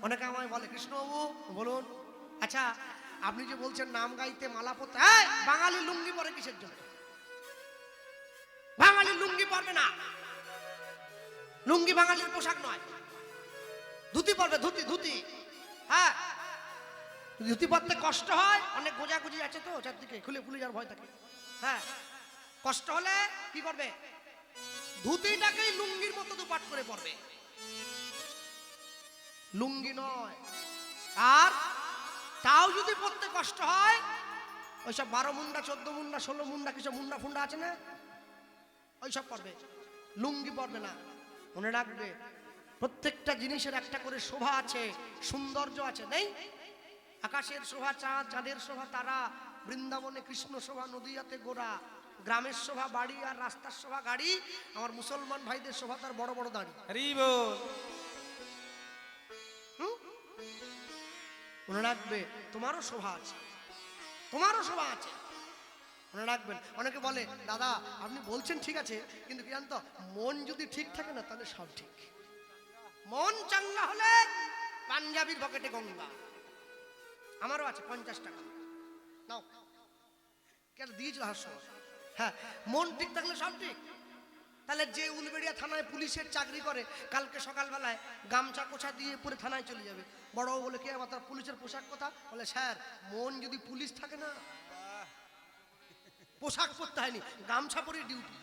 অনেকে আমায় বলে কৃষ্ণবাবু বলুন, আচ্ছা আপনি যে বলছেন নাম গাইতে মালা পরতে, বাঙালি লুঙ্গি পরে কিসের জন্য? বাঙালি লুঙ্গি পরবে না, লুঙ্গি বাঙালির পোশাক নয়। ধুতি পরবে, ধুতি ধুতি। হ্যাঁ, ধুতি পরতে কষ্ট হয়, অনেক গোজাগুজি আছে তো চারদিকে, খুলে খুলে যাওয়ার ভয় থাকে। হ্যাঁ, কষ্ট হলে কি করবে? ধুতিটাকেই লুঙ্গির মতো দুপাট করে পরবে, লুঙ্গি নয়। আর তাও যদি পরতে কষ্ট হয়, ওইসব 12 মুন্ডা 14 মুন্ডা 16 মুন্ডা কিছু মুন্ডা ফুন্ডা আছে না, ওইসব পরবে, লুঙ্গি পরবে না। মনে রাখবে প্রত্যেকটা জিনিসের একটা করে শোভা আছে, সৌন্দর্য আছে, নেই? আকাশের শোভা চাঁদ, চাঁদের শোভা তারা, বৃন্দাবনে কৃষ্ণ শোভা নদীয়াতে গোড়া, গ্রামের শোভা বাড়ি আর রাস্তার শোভা গাড়ি, আমার মুসলমান ভাইদের শোভা তার বড় বড় দাড়ি। মনে রাখবে তোমারও শোভা আছে, তোমারও শোভা আছে, মনে রাখবেন। অনেকে বলে দাদা আপনি বলছেন ঠিক আছে, কিন্তু কি জানতো, মন যদি ঠিক থাকে না তাহলে সব ঠিক। মন চাঙ্গা হলে পাঞ্জাবির পকেটে গঙ্গা। আমারও আছে 50 টাকা, নাও, কেন দিয়েছিল হাস্য। হ্যাঁ, মন ঠিক থাকলে সব ঠিক। তাহলে যে উলবেড়িয়া থানায় পুলিশের চাকরি করে, কালকে সকালবেলায় গামছা কোছা দিয়ে পরে থানায় চলে যাবে। বড় বলে কে আমার, তার পুলিশের পোশাক কথা বলে, স্যার মন যদি পুলিশ থাকে না, পোশাক পরতে হয়নি, গামছা পরে ডিউটি।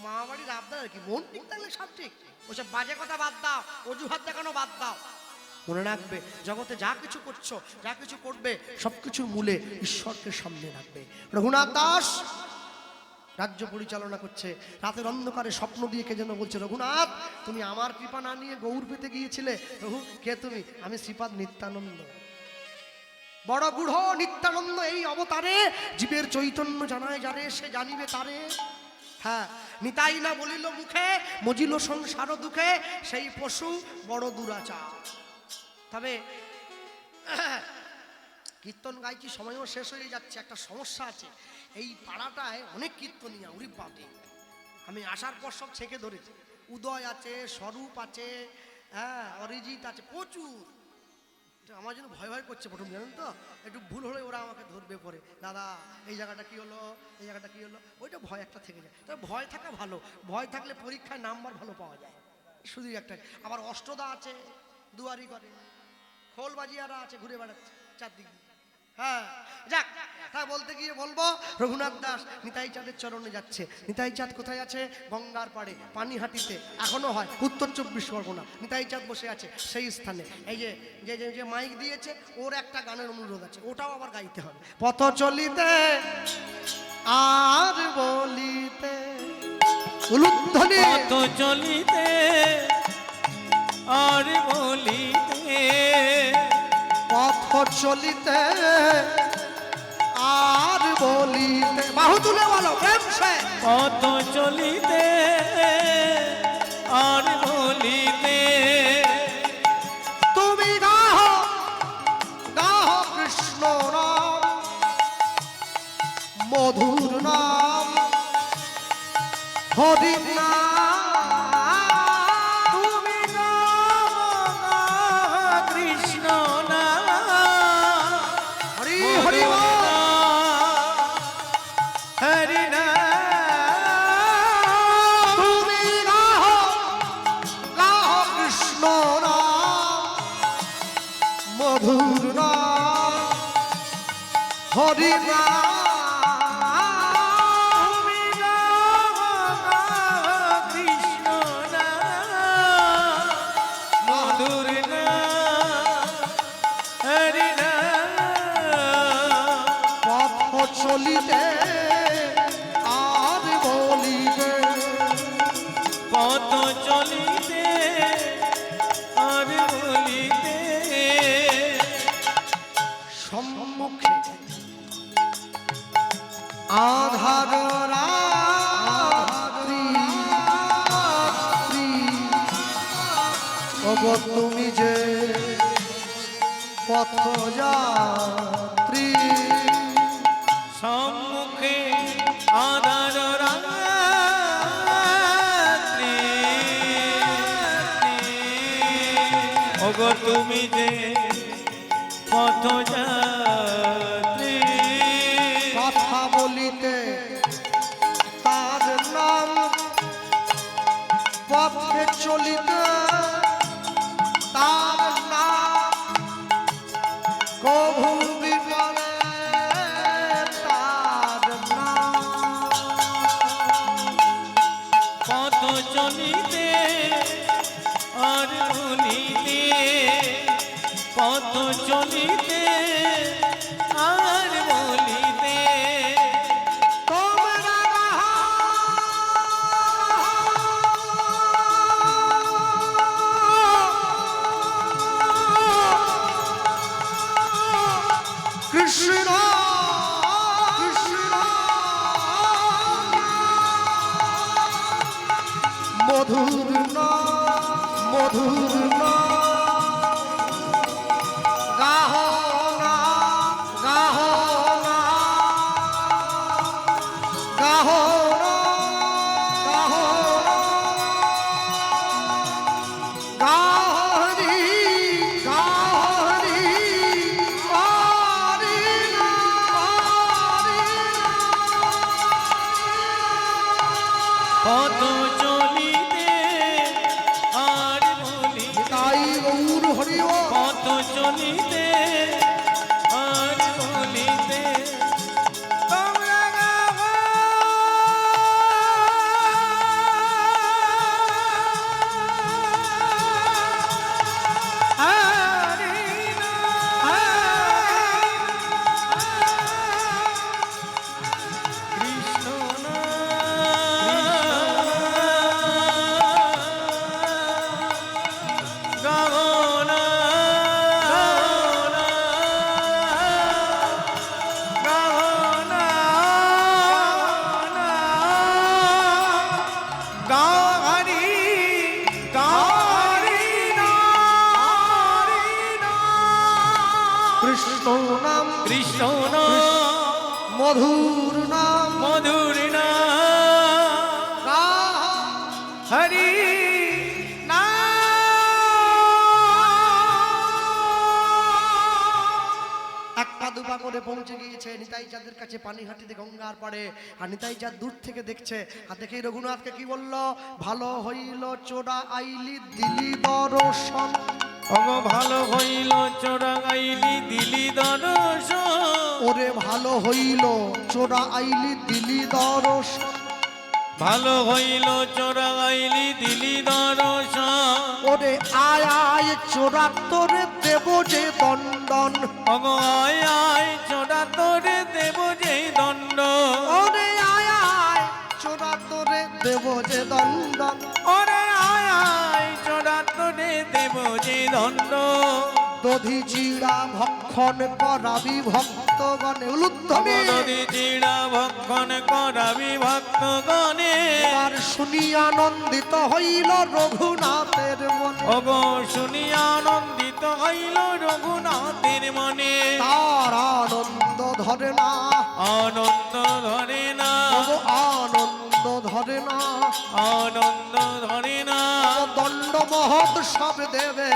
মা বাড়ির আবদার আর কি, মন ঠিক থাকলে সব ঠিক। ওইসব বাজে কথা বাদ দাও, অজুহাত দেখানো বাদ দাও। মনে রাখবে জগতে যা কিছু করছো, যা কিছু করবে, সবকিছুর মূলে ঈশ্বরকে সামনে রাখবে। রঘুনাথ দাস রাজ্য পরিচালনা করছে, রাতের অন্ধকারে স্বপ্ন দিয়ে কে যেন বলছে, রঘুনাথ তুমি আমার কৃপা না নিয়ে গৌর পেতে গিয়েছিলে। রঘু কে তুমি? আমি শ্রীপাদ নিত্যানন্দ, বড় বুড়ো নিত্যানন্দ এই অবতারে, জীবের চৈতন্য জানায় যারে সে জানিবে তারে। হ্যাঁ, নিতাই না বলিল মুখে, মজিল সংসার দুঃখে, সেই পশু বড় দুরাচার। তবে কীর্তন গাইছি, সময়ও শেষ হয়ে যাচ্ছে। একটা সমস্যা আছে, এই পাড়াটায় অনেক কীর্তনিয়া, উরি বাপরে। আমি আসার পর সব ছেঁকে ধরেছি, উদয় আছে, স্বরূপ আছে, হ্যাঁ অরিজিৎ আছে, প্রচুর। আমার জন্য ভয় ভয় করছে প্রথম, জানেন তো, একটু ভুল হলে ওরা আমাকে ধরবে পরে, দাদা এই জায়গাটা কি হলো, এই জায়গাটা কি হলো, ওইটা ভয় একটা থেকে যায়। তবে ভয় থাকা ভালো, ভয় থাকলে পরীক্ষায় নাম্বার ভালো পাওয়া যায়, শুধু একটা। আবার অষ্টদা আছে, দুয়ারি করে, খোলবাজিয়ারা আছে, ঘুরে বেড়াচ্ছে চারদিকে। হ্যাঁ যাক, তা বলতে গিয়ে বলবো, রঘুনাথ দাস নিতাই চাঁদের চরণে যাচ্ছে। নিতাই চাঁদ কোথায় আছে? গঙ্গার পাড়ে, পানিহাটিতে এখনো হয়, উত্তর 24 পরগনা। নিতাই চাঁদ বসে আছে সেই স্থানে। এই যে যে যে মাইক দিয়েছে, ওর একটা গানের অনুরোধ আছে, ওটাও আবার গাইতে হবে। পথ চলিতে আর বলিতে, উলুধ্বনি, পথ চলিতে আর বলিতে, পথ চলিতে আর বলিতে, বাহু তুলে বলো প্রেম সে। পথ চলিতে আর বলিতে, তুমি গাহ গাহ কৃষ্ণ নাম, মধুর নাম, হরি নাম, তুমি গাও কৃষ্ণ নাম, হরি হরি বল। হরি নাম, তুমি গাহ গাহ কৃষ্ণ নাম, মধুর নাম, হরি নাম। তুমি গাও কৃষ্ণ নাম, মধুর নাম, হরি নাম। পথ চলিতে আর বলিতে, পথ চলিতে আর বলিতে, সম্মুখে আধার রাত্রি, ওগো তুমি যে পথ যাত্রী, সম্মুখে আধার রাত্রি, ওগো তুমি যে পথযাত্রী কথা বলিতে তার নাম, পথে চলিতে তার নাম, কভু বিপদে তার নাম। পথ চলিতে আর বলিতে, পথ চলিতে আর বলিতে তোমরা কৃষ্ণ কৃষ্ণ মধুর নাম, মধুর নাম, গাহো না, গাহো না, গাহো না, গাহো না, গাহরি, গাহরি, হরি নাম, হরি পথ চলিতে আর বলিতে, তাই গৌর হরি ও পথ চলিতে আর বলিতে তোমরা গাও। হরি কৃষ্ণ গাওনা গাওনা গাহরি গাহরি কৃষ্ণ নাম, কৃষ্ণ মধুর নাম, মধুর হরি একটা দুপা করে পৌঁছে গিয়েছে নিতাই চাঁদের কাছে পানিহাটিতে গঙ্গার পাড়ে। আর নিতাই চাঁদ দূর থেকে দেখছে, আর দেখেই রঘুনাথকে কি বলল, ভালো হইল চোরা আইলি দিলি দর্শন। ওগো ভালো হইল চোরা গাইলি দিলি দর্শন, ওরে ভালো হইল চোরা আইলি দিলি দর্শন, ভালো হইল চোরা গাইলি দিলি দর্শন। ওরে আয় আয় চোরা তোরে দেব যে দণ্ডন, ওগো আয় আয় চোরা তোরে দেব যে দণ্ড, ওরে আয় আয় চোরা তোরে দেব যে দণ্ডন। ওরে আয় আয় চোরা তোরে দেব যে দণ্ড। দধি চিড়া ভক্ষণ করাবি ভক্তগণে উলুধ্বনি। নদী চিড়া ভক্ষণ করাবি ভক্তগণে, আর শুনি আনন্দিত হইল রঘুনাথের মনে। ওগো শুনি আনন্দিত হইল রঘুনাথের মনে। তার আনন্দ ধরে না, আনন্দ ধরে না, ওগো আনন্দ ধরে না, আনন্দ ধরে না, ও দণ্ড মহৎ সব দেবে,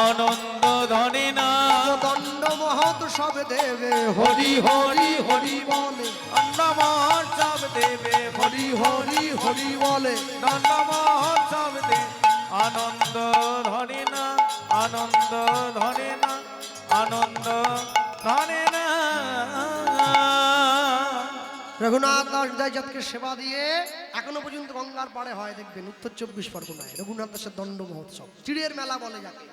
আনন্দ ধরে না, ও দণ্ড মহৎ সব দেবে। হরি হরি হরি বলে, দণ্ড মহোৎসব দেবে, হরি হরি হরি বলে। দণ্ড মহোৎসব দে। আনন্দ ধরে না, আনন্দ ধরে না, আনন্দ ধরে না। রঘুনাথ দাস নিতাইচাঁদকে সেবা দিয়ে এখনো পর্যন্ত গঙ্গার পাড়ে হয়, দেখবেন উত্তর 24 পরগনায় রঘুনাথ দাসের দণ্ড মহোৎসব, চিড়ের মেলা বলে যাকে।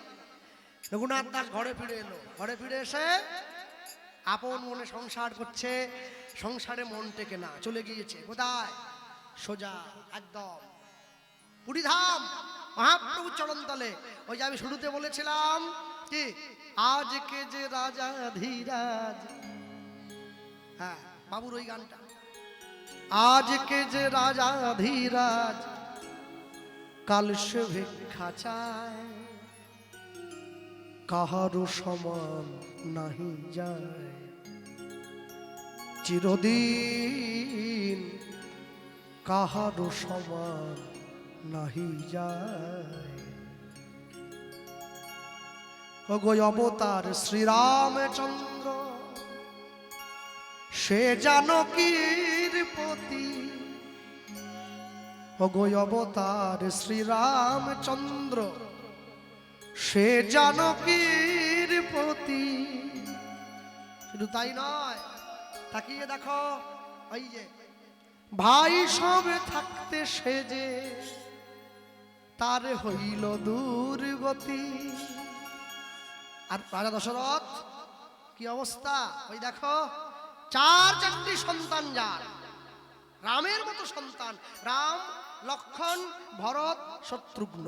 রঘুনাথ দাস ঘরে ফিরে এলো, ঘরে ফিরে এসে আপন মনে সংসার করছে, সংসারে মন টেকে না, চলে গিয়েছে কোথায়, সোজা একদম পুরীধাম মহাপ্রভু চরণতলে। ওই যে আমি শুরুতে বলেছিলাম কি, আজকে যে রাজা ধীরাজ, হ্যাঁ বাবুর ওই গানটা, আজকে যে রাজা ধীরাজ কাল সে ভিক্ষা চায়, কাহারও সমান নাহি যায়, চিরদিন কাহারও সমান নাহি যায়। ওগো অবতার শ্রীরামচন্দ্র, সে জানকীর পতি। ওগো অবতার শ্রীরামচন্দ্র, সে জানকীর পতি। শুধু তাই নয়, তাকিয়ে দেখো, ওই যে ভাই সব থাকতে সে যে তার হইল দুর্গতি। আর রাজা দশরথ কি অবস্থা, ওই দেখো 4 সন্তান, যার রামের মতো সন্তান, রাম, লক্ষ্মণ, ভরত, শত্রুঘ্ন।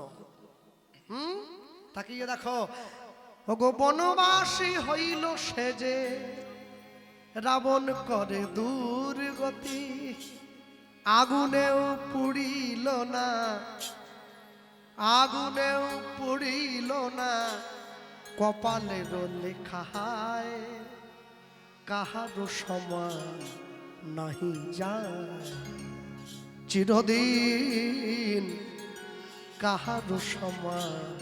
তাকিয়ে দেখো, ওগো বনবাসী হইল সে যে রাবণ করে দুর্গতি। আগুনেও পুড়িল না, আগুনেও পুড়িল না, কপালের লেখা হায় কাহারও সমান নাহি যায়। চিরদিন কাহারও সমান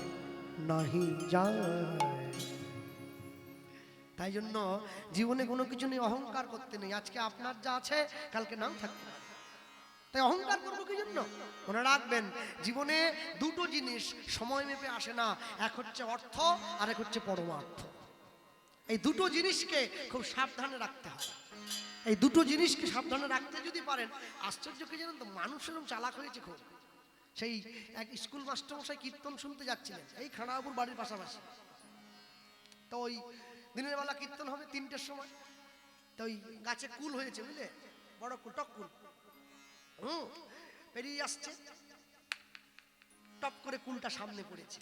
নাহি যায়। তাই জন্য জীবনে কোনো কিছু নিয়ে অহংকার করতে নেই। আজকে আপনার যা আছে কালকে নাও থাকতে পারে, তাই অহংকার করবো কি জন্য? মনে রাখবেন, জীবনে দুটো জিনিস সময় মেপে আসে না, এক হচ্ছে অর্থ আর এক হচ্ছে পরমার্থ। এই দুটো জিনিসকে খুব সাবধানে রাখতে হবে। এই দুটো জিনিসকে সাবধানে রাখতে যদি পারেন, আশ্চর্য কি জানেন তো, মানুষ এরকম চালাক হয়েছে খুব। সেই এক স্কুল মাস্টারমশাই কীর্তন শুনতে যাচ্ছিলেন এই খানাপুর বাড়ির পাশাপাশি। তো ওই দিনের বেলা কীর্তন হবে 3টের সময়। তো ওই গাছে কুল হয়েছে, বুঝলে, বড় কুল, টক কুল। পেরিয়ে আসছে, টপ করে কুলটা সামনে পড়েছে।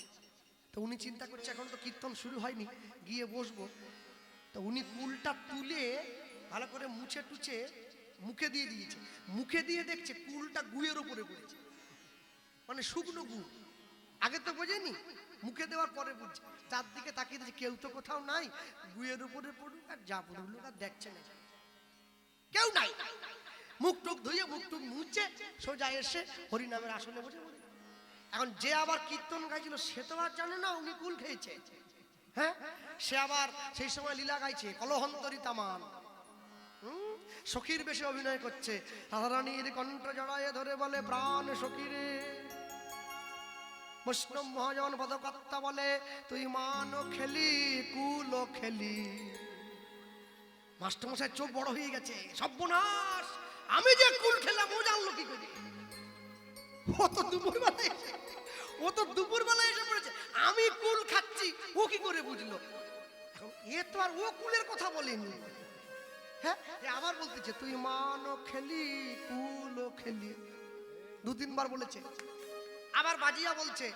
তো উনি চিন্তা করছে এখন তো কীর্তন শুরু হয়নি, গিয়ে বসবো। তো উনি কুলটা তুলে ভালো করে মুছে টুছে মুখে দিয়ে দিয়েছে। মুখে দিয়ে দেখছে কুলটা গুয়ের উপরে পড়েছে, মানে শুকনো গু। আগে তো বোঝেনি, মুখে দেওয়ার পরে বুঝছে। চারদিকে তাকিয়ে দিচ্ছে, কেউ তো কোথাও নাই, গুয়ের উপরে পড়ুক আর যা পড়ুক আর দেখছে না, কেউ নাই। মুখ টুক ধুয়ে মুখ টুক মুছে সোজা এসে হরিনামের আসনে বসে বলে। এখন যে আবার কীর্তন গাইছিল সে তো আর জানে না উনি কুল খেয়েছে। হ্যাঁ, সে আবার সেই সময় লীলা গাইছে, কলহন্তরী তামান, সখীর বেশে অভিনয় করছে। রাধারানীর কণ্ঠ জড়ায়ে ধরে বলে, প্রাণ সখীরে। বৈষ্ণব মহাজন পদকর্তা বলে, তুই মানও খেলি কুলও খেলি। মাস্টারমশাই চোখ বড় হয়ে গেছে, সর্বনাশ, আমি যে কুল খেলাম ও জানলো কি করে? ও তো দুপুরবেলায় এসে পড়েছে, আমি কুল খাচ্ছি, ও কি করে বুঝলো? এখন এ তো আর ও কুলের কথা বলেনি। হ্যাঁ, আবার বলতেছে, তুই মানও খেলি কুলও খেলি, 2-3 বার বলেছে। আবার বাজিয়া বলছে,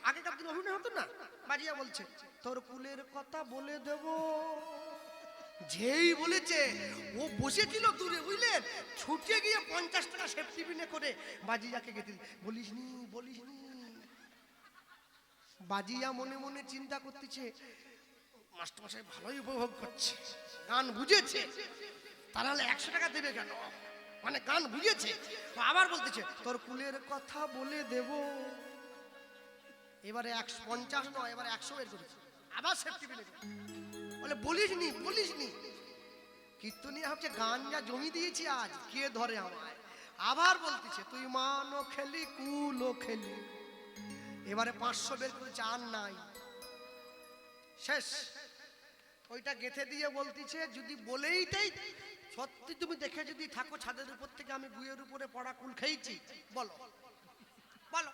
আগেকার দিন অভিনয় হতো না, বাজিয়া বলছে, তোর কুলের কথা বলে দেব। যেই বলেছে, ও বসেছিল দূরে, বুঝলেন, ছুটে গিয়ে 50 টাকা সেফটি পিনে করে বাজিয়াকে গেতে, বলিসনি বলিসনি। বাজিয়া মনে মনে চিন্তা করতেছে, মাস্টারমশাই ভালোই উপভোগ করছে, গান বুঝেছে, তাহলে 100 টাকা দেবে কেন, মানে গান বুঝেছে। তো আবার বলতেছে, তোর কুলের কথা বলে দেব। এবারে 150 নয়, এবারে 100 বের করেছে, আবার সেফটি পিনে বলে, বলিসনি বলিসনি। কীর্তনী হচ্ছে গান যা জমি দিয়েছি আজ কে ধরে আমায়। আবার বলতেছে, তুই মানও খেলি কুলও খেলি। এবারে 500 বের করেছে, আর নাই, শেষ। ওইটা গেথে দিয়ে বলতেছে, যদি বলেইটাই সত্যি তুমি দেখে যদি থাকো ছাদের উপর থেকে আমি গুয়ের উপরে পড়া কুল খেয়েছি, বলো বলো,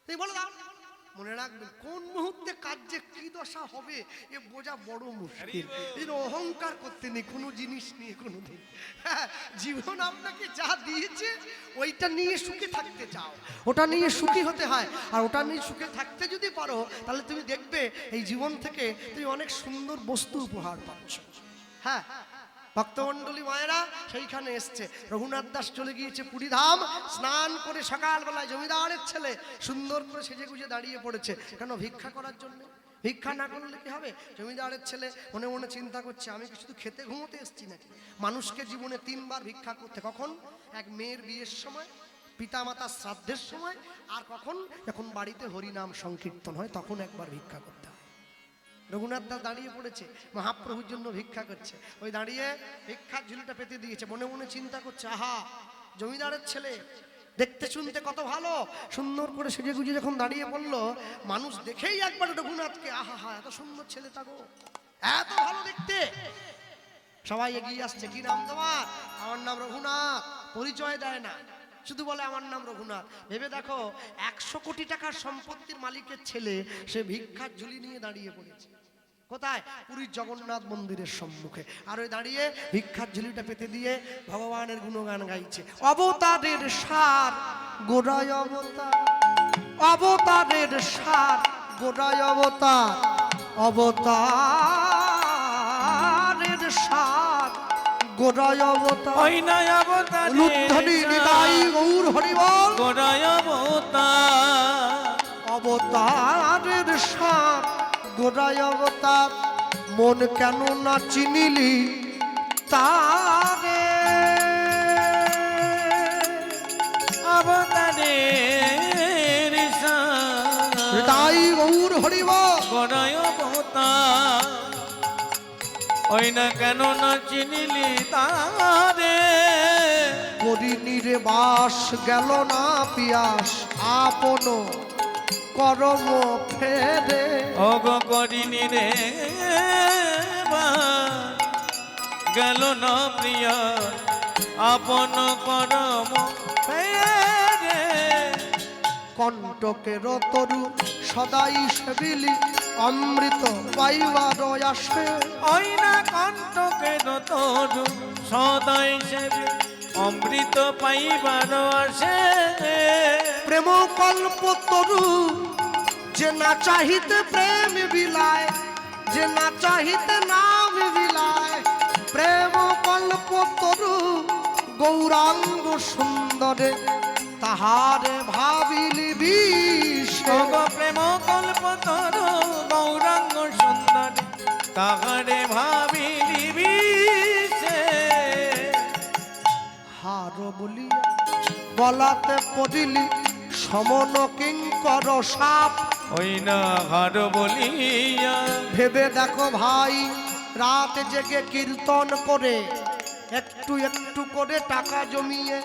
তুমি বলো দাও। মনে রাখবেন, কোন মুহূর্তে কাজ যে কি দশা হবে এ বোঝা বড় মুশকিল। এই অহংকার করতে নেই কোনো জিনিস নিয়ে কোনোদিন। জীবন আপনাকে যা দিয়েছে ওইটা নিয়ে সুখে থাকতে চাও, ওটা নিয়ে সুখী হতে হয়। আর ওটা নিয়ে সুখে থাকতে যদি পারো, তাহলে তুমি দেখবে এই জীবন থেকে তুমি অনেক সুন্দর বস্তু উপহার পাচ্ছ। হ্যাঁ, ভক্তমণ্ডলী মায়েরা সেইখানে এসছে। রঘুনাথ দাস চলে গিয়েছে পুরীধাম, স্নান করে সকালবেলায় জমিদারের ছেলে সুন্দর করে সেজে গুজে দাঁড়িয়ে পড়েছে। কেন? ভিক্ষা করার জন্য। ভিক্ষা না করলে কি হবে? জমিদারের ছেলে মনে মনে চিন্তা করছে, আমি কি শুধু খেতে ঘুমোতে এসছি নাকি? মানুষকে জীবনে 3 বার ভিক্ষা করতে, কখন? এক মেয়ের বিয়ের সময়, পিতামাতার শ্রাদ্ধের সময়, আর কখন? যখন বাড়িতে হরিনাম সংকীর্তন হয় তখন একবার ভিক্ষা করতে হয়। রঘুনাথ দাস দাঁড়িয়ে পড়েছে, মহাপ্রভুর জন্য ভিক্ষা করছে। ওই দাঁড়িয়ে ভিক্ষার ঝুলিটা পেতে দিয়েছে, মনে মনে চিন্তা করছে, আহা জমিদারের ছেলে, দেখতে শুনতে কত ভালো, সুন্দর করে সেজে গুজে যখন দাঁড়িয়ে পড়লো, মানুষ দেখেই একবার রঘুনাথকে, আহা হা এত সুন্দর ছেলেটা গো, এত ভালো দেখতে। সবাই এগিয়ে আসছে, কি নাম তোমার? আমার নাম রঘুনাথ। পরিচয় দেয় না, শুধু বলে আমার নাম রঘুনাথ। ভেবে দেখো, 100 কোটি টাকার সম্পত্তির মালিকের ছেলে, সে ভিক্ষার ঝুলি নিয়ে দাঁড়িয়ে পড়েছে কোথায়? পুরীর জগন্নাথ মন্দিরের সম্মুখে। আর ওই দাঁড়িয়ে ভিক্ষার ঝুলিটা পেতে দিয়ে ভগবানের গুণগান গাইছে। অবতারের সার গোড়ায় অবতার, অবতারের সার গোড়ায় অবতার, অবতারের সার গোড়ায় অবতার। ওই নয় অবতার লুদ্ধনি নিতাই গৌর হরি বল। গোড়ায় অবতার, অবতারের সার গোড়ায় অবতার, মন কেন না চিনিলি তারে? অবতারের হৃদয় গৌর হরি বল। গোড়ায় অবতার, ওই না কেন না চিনিলি তারে? করিনি রে বাস গেল না পিয়াস, আপন করম ফেরে। অগ করিনি রে গেল না প্রিয়া, আপন করম ফেরে। কণ্টকের তরু সদাই সেবিলি, অমৃত পাইবার আসে। ওই না কণ্ঠকের তরু সদাই সেবে, অমৃত পাইবার আসে। প্রেম কল্প তরু যে না চাহিতে প্রেম বিলায়, যে না চাহিতে নাম বিলায়। প্রেম কল্প তরু গৌরাঙ্গ সুন্দরে, তাহারে ভাবিলি বিষ। প্রেম কল্প তরু গৌরাঙ্গ সুন্দর, তাহারে ভাবিলি বিষে। হার বলিয়া গলাতে পড়িলি, সমন কিঙ্কর সাপ। ওই না হার বলিয়া ভেবে দেখো ভাই, রাত জেগে কীর্তন করে, একটু একটু করে টাকা জমিয়ে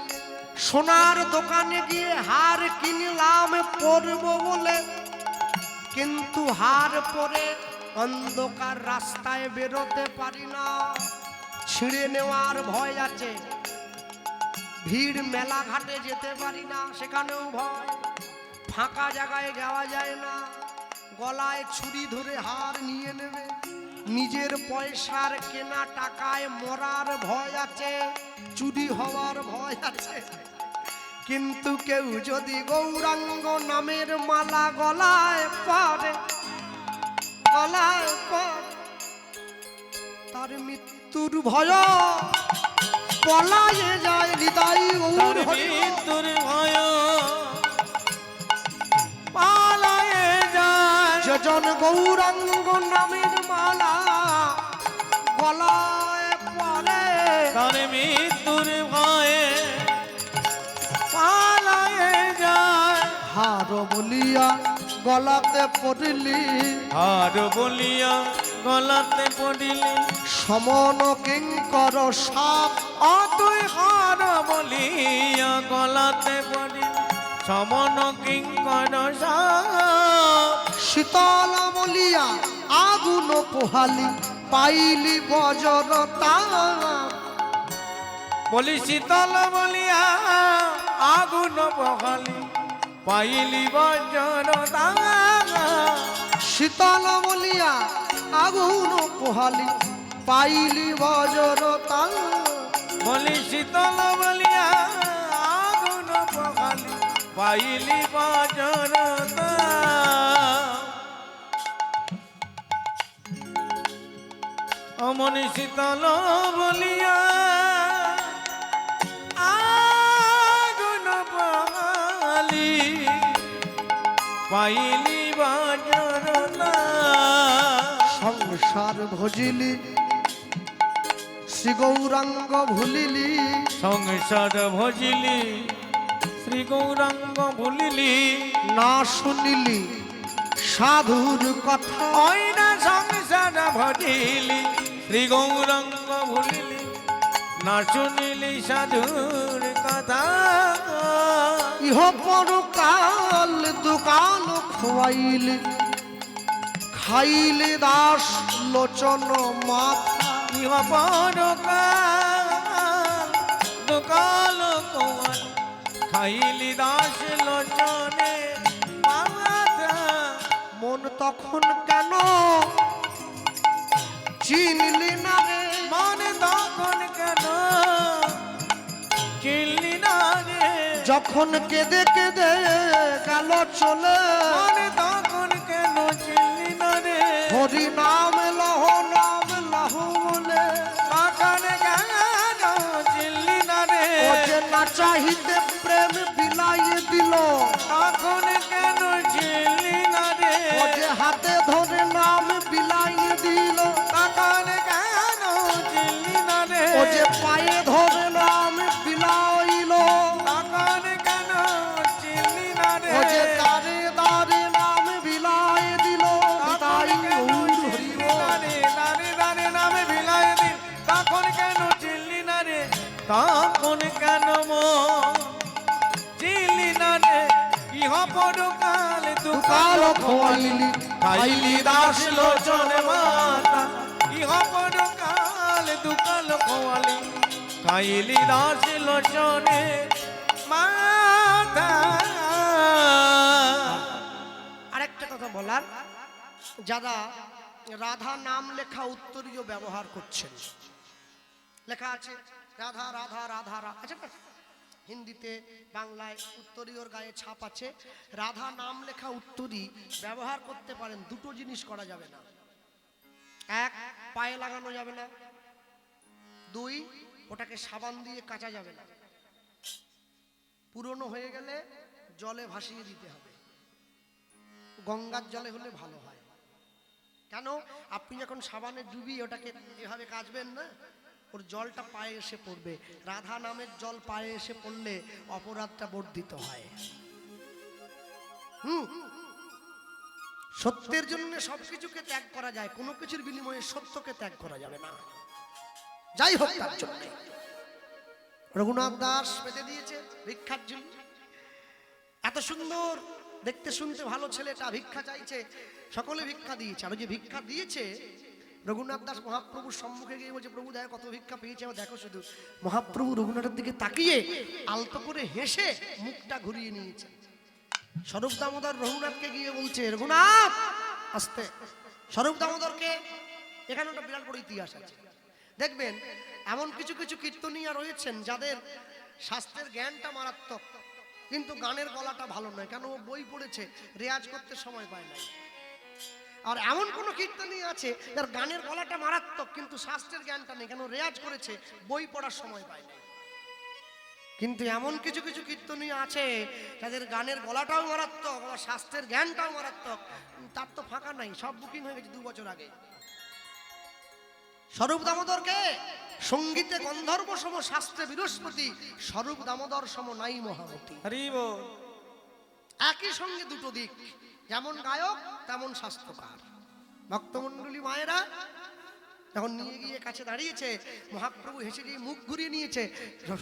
সোনার দোকানে গিয়ে হার কিনলাম পরব বলে। কিন্তু হার পরে অন্ধকার রাস্তায় বেরোতে পারি না, ছিঁড়ে নেওয়ার ভয় আছে। ভিড় মেলা ঘাটে যেতে পারি না, সেখানেও ভয়। ফাঁকা জায়গায় যাওয়া যায় না, গলায় ছুরি ধরে হার নিয়ে নেবে। নিজের পয়সার কেনা টাকায় মরার ভয় আছে, চুরি হওয়ার ভয় আছে। কিন্তু কেউ যদি গৌরাঙ্গ নামের মালা গলায় পরে, গলায় পরে, তার মৃত্যুর ভয় পলায়ে যায়। হৃদয় গৌর হরি বল। মৃত্যুর ভয় পালায়ে যায়। যেজন গৌরাঙ্গ নামের মালা গলায় পরে, তার মৃত্যুর ভয়ে পালায়ে যায়। হার বলিয়া গলাতে পড়িলি, আর বলিয়া গলাতে পড়িলি, সমন কিঙ্কর সাপ। অতুই হার বলিয়া গলাতে পড়িলি, সমন কিঙ্কর সাপ। শীতল বলিয়া আগুন পোহালি, পাইলি বজর তাপ। বলি শীতল বলিয়া আগুন পহালি, পাইলি বজ্র দাগ। শীতল বলিয়া আগুন পোহালি, পাইলি বজর তাপ। বলি শীতল বলিয়া আগুন পহালি, পাইলি বজ্র দাগ। অমনি শীতল বলিয়া আগুন পহালি, পাইলি বজ্র দাগ। সংসার ভজিলি, শ্রী গৌরাঙ্গ ভুলিলি। সংসার ভজিলি, শ্রী গৌরাঙ্গ ভুলিলি। না শুনিলি সাধুর কথা ওই না সংসার ভজিলি শ্রী গৌরঙ্গ ভুলিলি না শুনিলি সাধুর কথা ইহ পরকাল দুকাল খোয়াইলে খাইলে দাস লোচন মাথা ইহ পরকাল দুকাল কোয়াল খাইলি দাস লোচনে মাথা মন তখন কেন চিনলি না রে মন তখন কেন চিনলি না রে যখন কেঁদে কেঁদে গেল চলে মন তখন কেন চিনলি না রে হরি নাম লহ বলে তখন কেন চিনলি না রে ও যে না চাহিতে প্রেম বিলাইয়ে দিল তখন কেন চিনলি না রে ও যে হাতে ধরে নাম বিলাইয়ে দিল তখন কেন চিনলি না রে ও যে পায়ে ধরে নাম বিলাইল তখন কেন চিনলি না রে ও যে দাঁড়ে দাঁড়ে নাম বিলাইয়ে দিল তাই গৌর হরি বল। নামে ভিলাই দিন তখন কেন চিনলি না রে তখন কেন চিনলি না রে ইহ পরকাল দুকাল খোয়াইলি খাইলি দাস লোচন মাতা ইহ পরকাল দুকাল খোয়ালি খাইলি দাস লোচনে মাতা আরেকটা কথা বলার, যারা রাধা নাম লেখা উত্তরীয় ব্যবহার করছেন, লেখা আছে রাধা রাধা রাধা রাধা, আছে না? হিন্দিতে বাংলায় উত্তরীয়র গায়ে ছাপ আছে। রাধা নাম লেখা উত্তরী ব্যবহার করতে পারেন, দুটো জিনিস করা যাবে না। এক, পায়ে লাগানো যাবে না। দুই, ওটাকে সাবান দিয়ে কাচা যাবে না। পুরনো হয়ে গেলে জলে ভাসিয়ে দিতে হবে, গঙ্গার জলে হলে ভালো হয়। কেন? আপনি যখন সাবানে ডুবিয়ে ওটাকে এভাবে কাচবেন না, ওর জলটা পায়ে এসে পড়বে। রাধা নামের জল পায়ে এসে পড়লে অপরাধটা বর্ধিত হয়। সত্যের জন্য সবকিছুকে ত্যাগ করা যায়, কোনো কিছুর বিনিময়ে সত্যকে ত্যাগ করা যাবে না। যাই হোক, তার জন্য রঘুনাথ দাস বেঁধে দিয়েছে ভিক্ষার জন্য। এত সুন্দর দেখতে শুনতে ভালো ছেলেটা ভিক্ষা চাইছে, সকলে ভিক্ষা দিয়েছে। আর ওই যে ভিক্ষা দিয়েছে, রঘুনাথ দাস মহাপ্রভুর সম্মুখে গিয়ে বলছে, প্রভু দেখো কত ভিক্ষা পেয়েছে, আমার দেখো শুধু। মহাপ্রভু রঘুনাথের দিকে তাকিয়ে আলতো করে হেসে মুখটা ঘুরিয়ে নিয়েছে। স্বরূপ দামোদর রঘুনাথকে গিয়ে বলছে, রঘুনাথ আস্তে। স্বরূপ দামোদরকে, এখানে একটা বিরাট বড় ইতিহাস আছে। দেখবেন এমন কিছু কিছু কীর্তনীয়া রয়েছেন যাদের শাস্ত্রের জ্ঞানটা মারাত্মক, কিন্তু গানের গলাটা ভালো নয়। কেন? ও বই পড়েছে, রেয়াজ করতে সময় পায় না। আর এমন কোন কীর্তনীয় আছে যার গানের গলাটা মারাত্মক, কিন্তু শাস্ত্রের জ্ঞানটা নেই। কেন? রেয়াজ করেছে, বই পড়ার সময় পায় না। কিন্তু এমন কিছু কিছু কীর্তনীয় আছে যাদের গানের গলাটাও মারাত্মক, আবার শাস্ত্রের জ্ঞানটাও মারাত্মক, তার তো ফাঁকা নাই, সব বুকিং হয়ে গেছে 2 বছর আগে। স্বরূপ দামোদরকে সঙ্গীতে গন্ধর্ব সম, শাস্ত্রে বৃহস্পতি, স্বরূপ দামোদর সম নাই মহামতি। হরি বল। একই সঙ্গে দুটো দিক, যেমন গায়ক তেমন শাস্ত্রকার। ভক্তমণ্ডলী মায়েরা যখন নিয়ে গিয়ে কাছে দাঁড়িয়েছে, মহাপ্রভু হেসে গিয়ে মুখ ঘুরিয়ে নিয়েছে।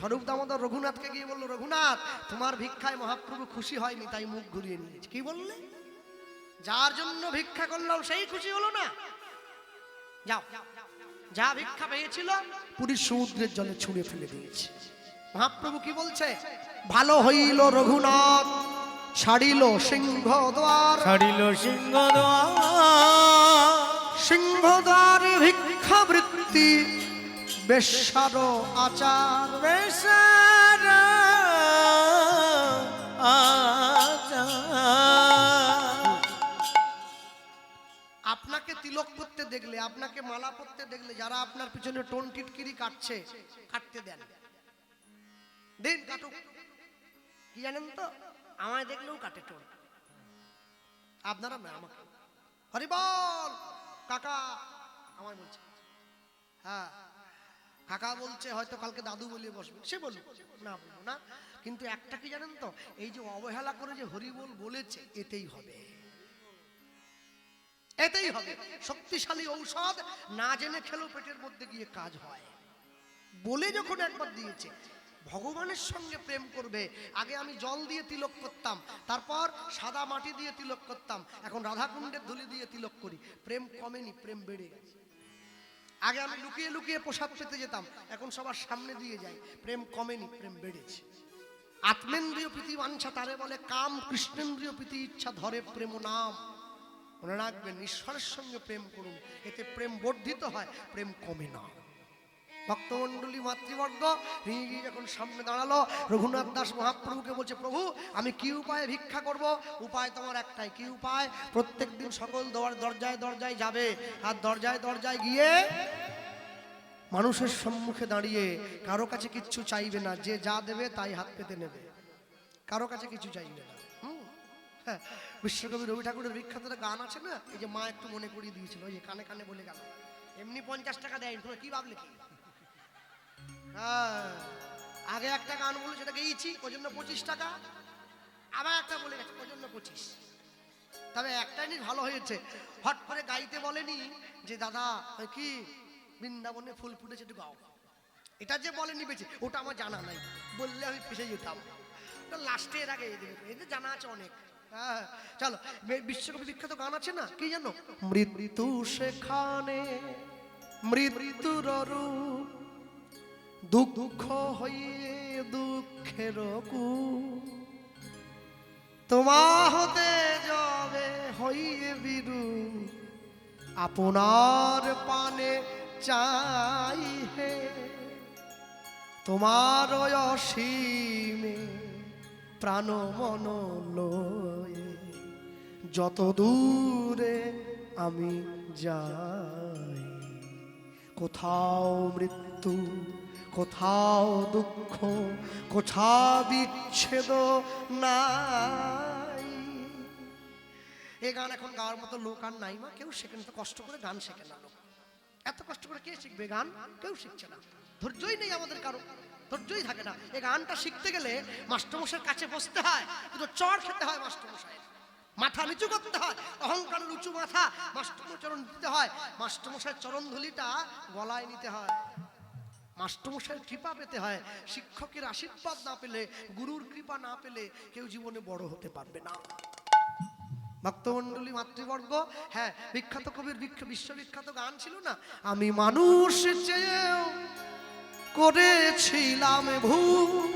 স্বরূপ দামোদর রঘুনাথকে গিয়ে বলল, রঘুনাথ তোমার ভিক্ষায় মহাপ্রভু খুশি হয়নি, তাই মুখ ঘুরিয়ে নিয়েছে। কি বললে? যার জন্য ভিক্ষা করলাম সেই খুশি হলো না? যাও, যা ভিক্ষা পেয়েছিল পুরীর সমুদ্রের জলে ছুঁড়ে ফেলে দিয়েছে। মহাপ্রভু কি বলছে? ভালো হইল রঘুনাথ ছাড়িল সিংহদ্বার, ছাড়িল সিংহদ্বার, সিংহদ্বারে ভিক্ষাবৃত্তি বেশ্যার আচার, বেশার আচার। আপনাকে তিলক করতে দেখলে, আপনাকে মালা পরতে দেখলে, যারা আপনার পিছনে টোন টিটকিরি কাটছে, কাটতে দেন, দিন কাটুক। কি জানেন তো, আমায় দেখলেও কাটে টোন, আপনারা না আমাকে। হরি বল কাকা আমায় বলছে, হ্যাঁ কাকা বলছে, হয়তো কালকে দাদু বলে বসবে, সে বলুক, না বলবো না। কিন্তু একটা কি জানেন তো, এই যে অবহেলা করে যে হরি বল বলেছে, এতেই হবে। এতেই হবে। শক্তিশালী ঔষধ না জেনে খেলেও পেটের মধ্যে গিয়ে কাজ হয় বলে যখন একবার দিয়েছে। ভগবানের সঙ্গে প্রেম করবে। আগে আমি জল দিয়ে তিলক করতাম, তারপর সাদা মাটি দিয়ে তিলক করতাম, এখন রাধাকুণ্ডের ধুলি দিয়ে তিলক করি। প্রেম কমেনি, প্রেম বেড়ে গেছে। আগে আমি লুকিয়ে লুকিয়ে প্রসাদ পেতে যেতাম, এখন সবার সামনে দিয়ে যাই। প্রেম কমেনি, প্রেম বেড়েছে। আত্মেন্দ্রিয় প্রীতি বাঞ্ছা তারে বলে কাম, কৃষ্ণেন্দ্রিয় প্রীতি ইচ্ছা ধরে প্রেম নাম। মনে রাখবেন, ঈশ্বরের সঙ্গে প্রেম করুন, এতে প্রেম বর্ধিত হয়, প্রেম কমে না। ভক্তমণ্ডলী মাতৃবর্গ যখন সামনে দাঁড়ালো, রঘুনাথ দাস মহাপ্রভুকে বলছে, প্রভু আমি কি উপায়ে ভিক্ষা করব? উপায় তোমার একটাই। কি উপায়? প্রত্যেক দিন সকল দরজায় দরজায় যাবে, আর দরজায় দরজায় গিয়ে মানুষের সম্মুখে দাঁড়িয়ে কারো কাছে কিচ্ছু চাইবে না, যে যা দেবে তাই হাত পেতে নেবে, কারো কাছে কিছু চাইবে না। হ্যাঁ, বিশ্বকবি রবি ঠাকুরের বিখ্যাত গান আছে না, এই যে মা একটু মনে করিয়ে দিয়েছিল, ওই যে কানে কানে বলে গেল, এমনি 50 টাকা দেয়, তোমরা কি ভাবলে কি? হ্যাঁ, আগে একটা গান বলে সেটা গেয়েছি, ওই জন্য 25 টাকা, আবার একটা বলে গেছে ওই জন্য 25। তবে একটা জিনিস ভালো হয়েছে, হট করে গাইতে বলেনি যে দাদা কি বৃন্দাবনে ফুল ফুটেছে একটু গাও, এটা যে বলেনি বেঁচে, ওটা আমার জানা নাই, বললে আমি ফেসে যেতাম। ওটা লাস্টে এর আগে এদের জানা আছে অনেক। হ্যাঁ, চলো, বিশ্বকবি বিখ্যাত গান আছে না, কি জানো? মৃত্যু সেখানে মৃত্যুর রূপ, দুঃখ হইয়ে দুঃখের কূপ, তোমা হতে যাবে হইয়ে বিরূপ, আপনার পানে চাই হে, তোমার অসীমে প্রাণ মন লয়ে, যত দূরে আমি যাই, কোথাও মৃত্যু, কোথাও দুঃখ, কোথাও বিচ্ছেদ নাই। এই গান এখন গাওয়ার মতো লোক আর নাই মা, কেউ শেখেন তো, কষ্ট করে গান শেখে না লোক। এত কষ্ট করে কে শিখবে গান? কেউ শিখছে না, ধৈর্যই নেই আমাদের কারো, ধৈর্যই থাকে না। এই গানটা শিখতে গেলে মাস্টারমশাইয়ের কাছে বসতে হয়, কিন্তু চড় খেতে হয় মাস্টারমশাইয়ের, মাথা নিচু করতে হয়, অহংকারের উঁচু মাথা, মাস্টারমশাই চরণ দিতে হয়, মাস্টারমশাইয়ের চরণ ধুলিটা গলায় নিতে হয়, মাস্টারমশাইয়ের কৃপা পেতে হয়। শিক্ষকের আশীর্বাদ না পেলে, গুরুর কৃপা না পেলে কেউ জীবনে বড় হতে পারবে না। ভক্তমণ্ডলী মাতৃবর্গ, হ্যাঁ, বিখ্যাত কবির বিশ্ববিখ্যাত গান ছিল না, আমি মানুষ চেয়েও করেছিলাম ভুল,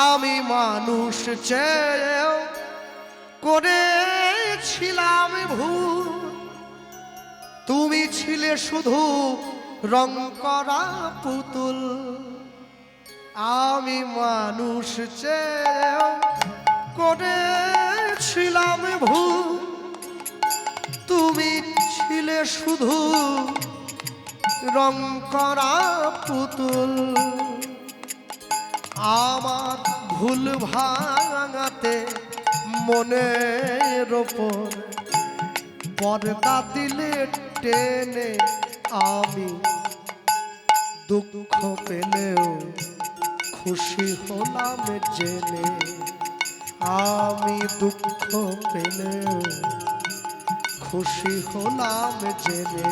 আমি মানুষ চেয়েও করেছিলাম ভুল, তুমি ছিলে শুধু রং করা পুতুল, আমি মানুষ চেয়েও করেছিলাম ভুল, তুমি ছিলে শুধু রং করা পুতুল, আমার ভুল ভাঙাতে মনের ওপর পর্দা দিলে টেনে, আমি দুঃখ পেলেও খুশি হলাম জেনে, আমি দুঃখ পেলেও খুশি হলাম জেনে,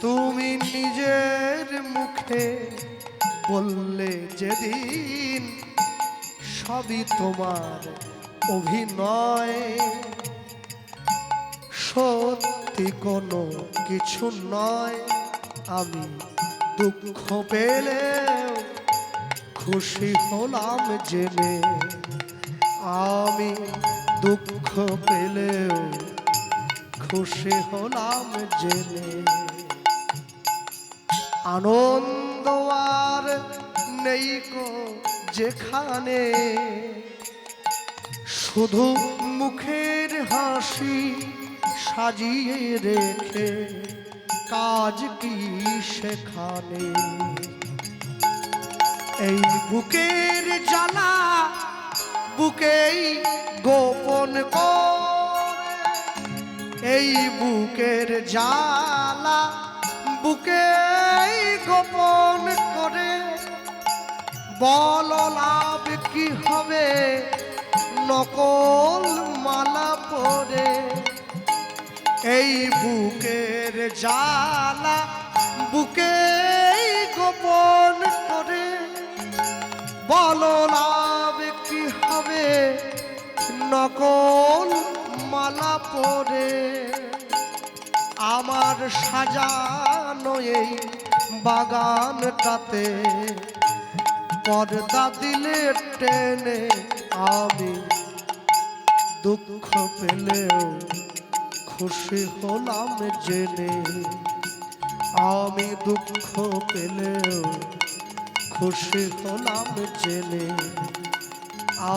তুমি নিজের মুখে বললে যেদিন সবই তোমার অভিনয়, সত্যি কোনো কিছু নয়, আমি দুঃখ পেলেও খুশি হলাম জেনে, আমি দুঃখ পেলেও খুশি হলাম জেনে, আনন্দ আর নেই কো যেখানে, শুধু মুখের হাসি সাজিয়ে রেখে কাজ কি সেখানে, এই বুকের জ্বালা বুকেই গোপন করে, এই বুকের জ্বালা বুকেই গোপন করে, বল লাভ কি হবে নকল মালা পরে, এই বুকের জ্বালা বুকে গোপন করে বলো লাভ কি হবে নকল মালা পরে আমার সাজানো এই বাগানটাতে পর্দা দিলে টেনে আমি দুঃখ পেলেও খুশি হলাম জেনে আমি দুঃখ পেলেও খুশি হলাম জেনে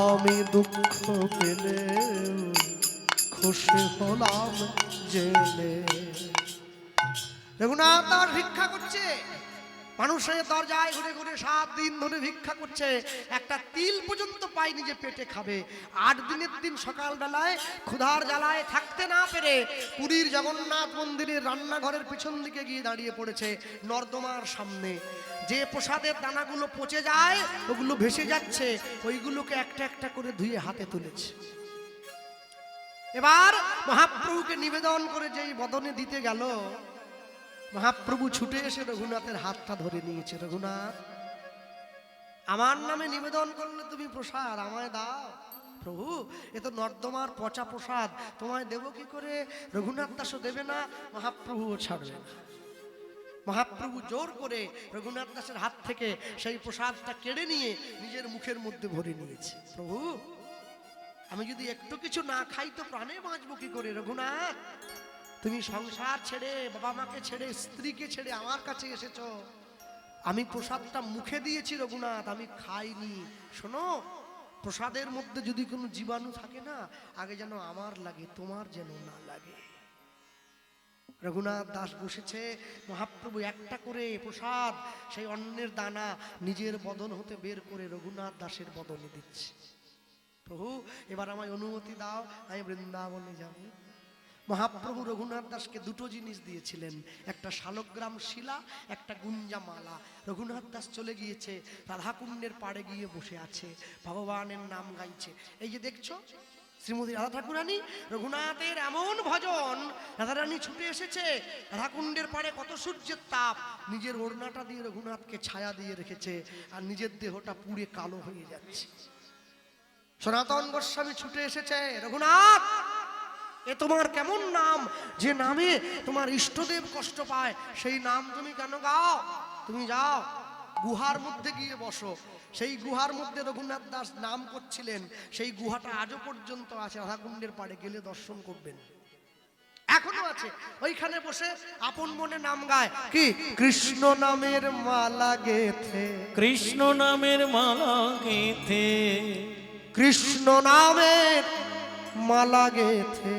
আমি দুঃখ পেলেও খুশি হলাম জেনে। রঘুনাথ আর ভিক্ষা করছে, মানুষের দরজায় ঘুরে ঘুরে 7 দিন ধরে ভিক্ষা করছে, একটা তিল পর্যন্ত পায়নি যে পেটে খাবে। 8 দিনের দিন সকালবেলায় ক্ষুধার জ্বালায় থাকতে না পেরে পুরীর জগন্নাথ মন্দিরের রান্নাঘরের পিছন দিকে গিয়ে দাঁড়িয়ে পড়েছে নর্দমার সামনে। যে প্রসাদের দানাগুলো পচে যায় ওগুলো ভেসে যাচ্ছে, ওইগুলোকে একটা একটা করে ধুয়ে হাতে তুলেছে। এবার মহাপ্রভুকে নিবেদন করে যেই বদনে দিতে গেল, মহাপ্রভু ছুটে এসে রঘুনাথের হাতটা ধরে নিয়েছে। রঘুনাথ, আমার নামে নিবেদন করলে তুমি প্রসাদ আমায় দাও। প্রভু, এ তো নর্দমার পচা প্রসাদ, তোমায় দেব কি করে? রঘুনাথ দাসও দেবে না, মহাপ্রভুও ছাড়বে না। মহাপ্রভু জোর করে রঘুনাথ দাসের হাত থেকে সেই প্রসাদটা কেড়ে নিয়ে নিজের মুখের মধ্যে ভরে নিয়েছে। প্রভু, আমি যদি একটু কিছু না খাই তো প্রাণে বাঁচবো কি করে? রঘুনাথ, তুমি সংসার ছেড়ে, বাবা মাকে ছেড়ে, স্ত্রীকে ছেড়ে আমার কাছে এসেছো, আমি প্রসাদটা মুখে দিয়েছি রঘুনাথ, আমি খাইনি। শোনো, প্রসাদের মধ্যে যদি কোনো জীবাণু থাকে না, আগে যেন আমার লাগে, তোমার যেন না লাগে। রঘুনাথ দাস বসেছে, মহাপ্রভু একটা করে প্রসাদ সেই অন্নের দানা নিজের বদন হতে বের করে রঘুনাথ দাসের বদনে দিচ্ছে। প্রভু, এবার আমায় অনুমতি দাও, আমি বৃন্দাবনে যাব। মহাপ্রভু রঘুনাথ দাসকে দুটো জিনিস দিয়েছিলেন, একটা শালগ্রাম শিলা, একটা গুঞ্জামালা। রঘুনাথ দাস চলে গিয়েছে, রাধাকুণ্ডের পাড়ে গিয়ে বসে আছে, ভগবানের নাম গাইছে। এই যে দেখছো শ্রীমতী রাধা ঠাকুরানী, রঘুনাথের এমন ভজন, রাধারানী ছুটে এসেছে রাধাকুণ্ডের পাড়ে, কত সূর্যের তাপ, নিজের ওড়নাটা দিয়ে রঘুনাথকে ছায়া দিয়ে রেখেছে, আর নিজের দেহটা পুড়ে কালো হয়ে যাচ্ছে। সনাতন গোস্বামী ছুটে এসেছে, রঘুনাথ, এ তোমার কেমন নাম, যে নামে তোমার ইষ্টদেব কষ্ট পায়, সেই নাম তুমি কেন গাও? তুমি যাও গুহার মধ্যে গিয়ে বসো। সেই গুহার মধ্যে রঘুনাথ দাস নাম করছিলেন, সেই গুহাটা আজও পর্যন্ত আছে, রাধাকুণ্ডের পাড়ে গেলে দর্শন করবেন, এখনো আছে। ওইখানে বসে আপন মনে নাম গায়, কি? কৃষ্ণ নামের মালা গেথে, কৃষ্ণ নামের মালা গেথে, কৃষ্ণ নামের মালা গেথে,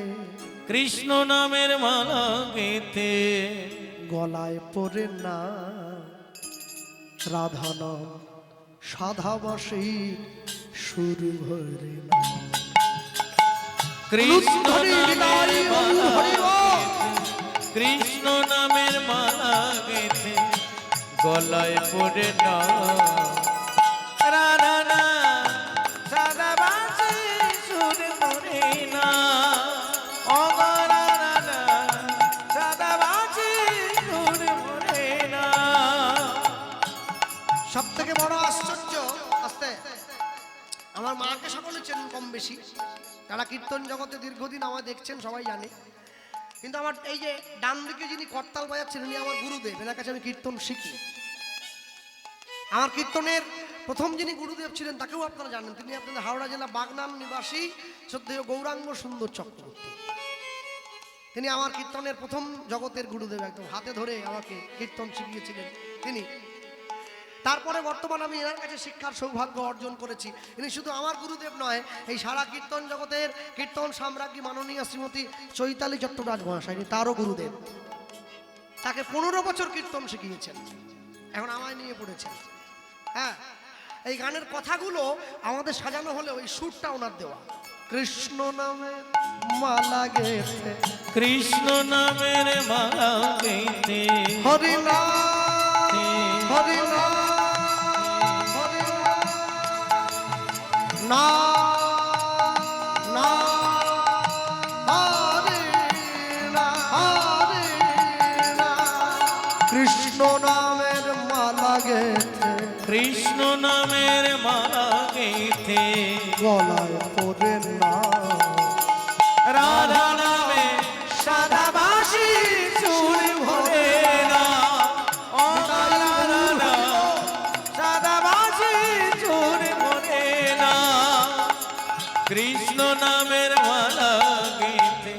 কৃষ্ণ নামের মালা গেথে, গলায় পরে না রাধা নাম, সাধাবাসী সুর ভরে না। কৃষ্ণ নামের মালা গেথে, কৃষ্ণ নামের মালা গেথে, গলায় পড়ে না রাধা না, সাধাবাসী সুর ভরে না। সব থেকে বড় আশ্চর্য, আস্তে, আমার মাকে সকলে চেনেন কম বেশি, তারা কীর্তন জগতে দীর্ঘদিন আমায় দেখছেন, সবাই জানে। কিন্তু আমার এই যে ডান দিকে যিনি করতাল বাজাচ্ছেন, উনি আমার গুরুদেব, এনার কাছে আমি কীর্তন শিখি। আমার কীর্তনের প্রথম যিনি গুরুদেব ছিলেন তাকেও আপনারা জানেন, তিনি আপনাদের হাওড়া জেলা বাগনান নিবাসী শ্রদ্ধেয় গৌরাঙ্গ সুন্দর চক্রবর্তী। তিনি আমার কীর্তনের প্রথম জগতের গুরুদেব, একদম হাতে ধরে আমাকে কীর্তন শিখিয়েছিলেন তিনি। তারপরে বর্তমানে আমি এনার কাছে শিক্ষার সৌভাগ্য অর্জন করেছি। ইনি শুধু আমার গুরুদেব নয়, এই সারা কীর্তন জগতের কীর্তন সাম্রাজ্ঞী মাননীয় শ্রীমতী চৈতালি চট্টরাজ মহাশয়, তারও গুরুদেব। তাকে 15 বছর কীর্তন শিখিয়েছেন, এখন আমায় নিয়ে পড়েছেন। হ্যাঁ, এই গানের কথাগুলো আমাদের সাজানো হলে ওই সুরটা ওনার দেওয়া। কৃষ্ণ নামের মালা গেথে, কৃষ্ণ নামের মালা গেথে, হরি নাম, হরি নাম, হরি নাম, নাম, হরি নাম, গেথে গলায় পড়ে না রাধা নামে সাদা বাঁশি সুর ভরে না ও রাধা সাদা বাঁশি সুর ভরে না কৃষ্ণ নামের মালা গেথে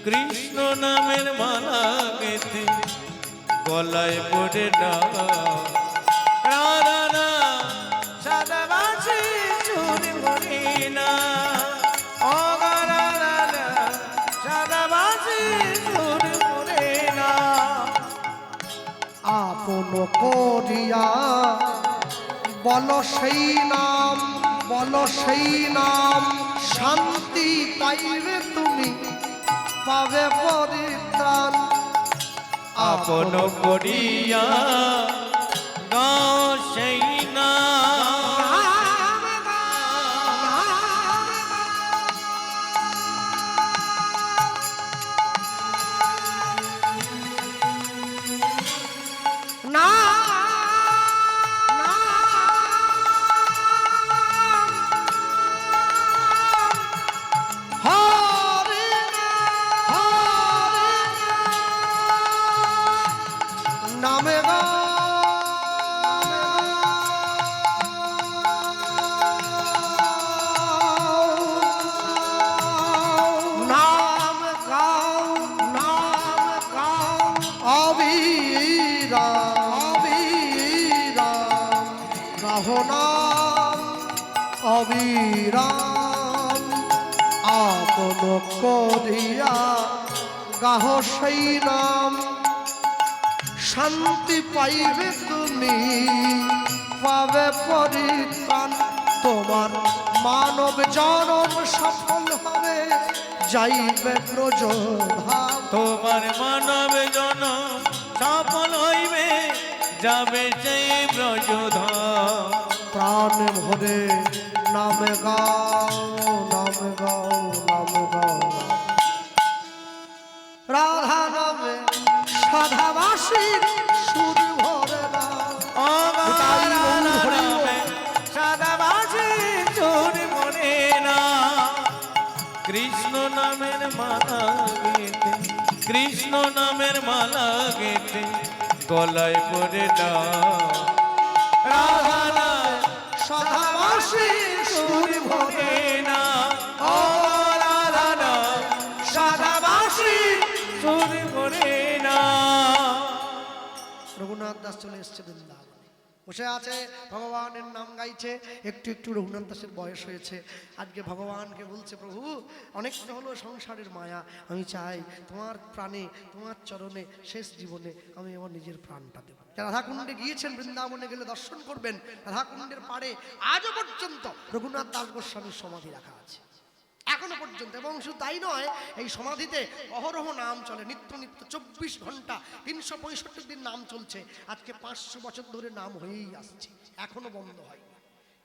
কৃষ্ণ নামের মালা গেথে গলায় পড়ে না রাধা না সাদা বাঁশি সুর ভরে না ও রাধা সাদা বাঁশি সুর ভরে না আপন করিয়া বল সেই নাম, বল সেই নাম, শান্তি পাইবে তুমি, পাবে পরিত্রাণ। আপন করিয়া গাও সেই নাম না নামে গা নাম গাও, নাম গাও, অবিরাম, অবিরাম, গাও নাম অবিরাম। আপন করিয়া গাহ সেই নাম, শান্তি পাইবে তুমি, পাবে পরিত্রাণ। তোমার মানব জনম সফল হবে, যাইবে ব্রজধাম। তোমার মানব জনম সফল হইবে যাবে সেই ব্রজধাম প্রাণ ভরে নাম গাও, নাম গাও, নাম গাও। রাধা নামে সাধাবাসীর সুর ভরে না। ও রাধা নামে সাদা বাঁশি সুর ভরে না কৃষ্ণ নামের মালা গেতে কৃষ্ণ নামের মালা গেতে গলায় পড়ে না রাধা নামে সাধাবাসীর সুর ভরে ভরে না ও রাধা নাম সাদা বাঁশি সুর ভরে না রঘুনাথ দাস চলে এসছে বৃন্দাবনে, বসে আছে, ভগবানের নাম গাইছে। একটু একটু রঘুনাথ দাসের বয়স হয়েছে। আজকে ভগবানকে বলছে, প্রভু অনেকটা হলো সংসারের মায়া, আমি চাই তোমার প্রাণে, তোমার চরণে শেষ জীবনে আমি আমার নিজের প্রাণটা দেব। রাধাকুণ্ডে গিয়েছেন, বৃন্দাবনে গেলে দর্শন করবেন, রাধাকুণ্ডের পাড়ে আজও পর্যন্ত রঘুনাথ দাস গোস্বামীর সমাধি রাখা আছে এখনো পর্যন্ত। এবং শুধু তাই নয়, এই সমাধিতে অহরহ নাম চলে, নিত্য নিত্য 24 ঘন্টা 365 দিন নাম চলছে। আজকে 500 বছর ধরে নাম হয়েই আসছে, এখনো বন্ধ হয়নি।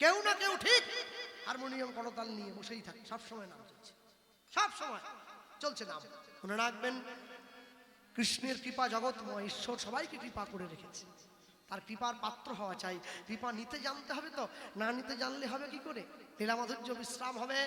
কেউ না কেউ ঠিক হারমোনিয়াম করতাল নিয়ে বসেই থাকে, সবসময় নাম চলছে, সব সময় চলছে নাম। মনে রাখবেন, কৃষ্ণের কৃপা জগৎময়, ঈশ্বর সবাইকে কৃপা করে রেখেছে। তার কৃপার পাত্র হওয়া চাই। কৃপা নিতে জানতে হবে, তো না নিতে জানলে হবে কি করে? লীলা মাধুর্য বিশ্রাম হবে,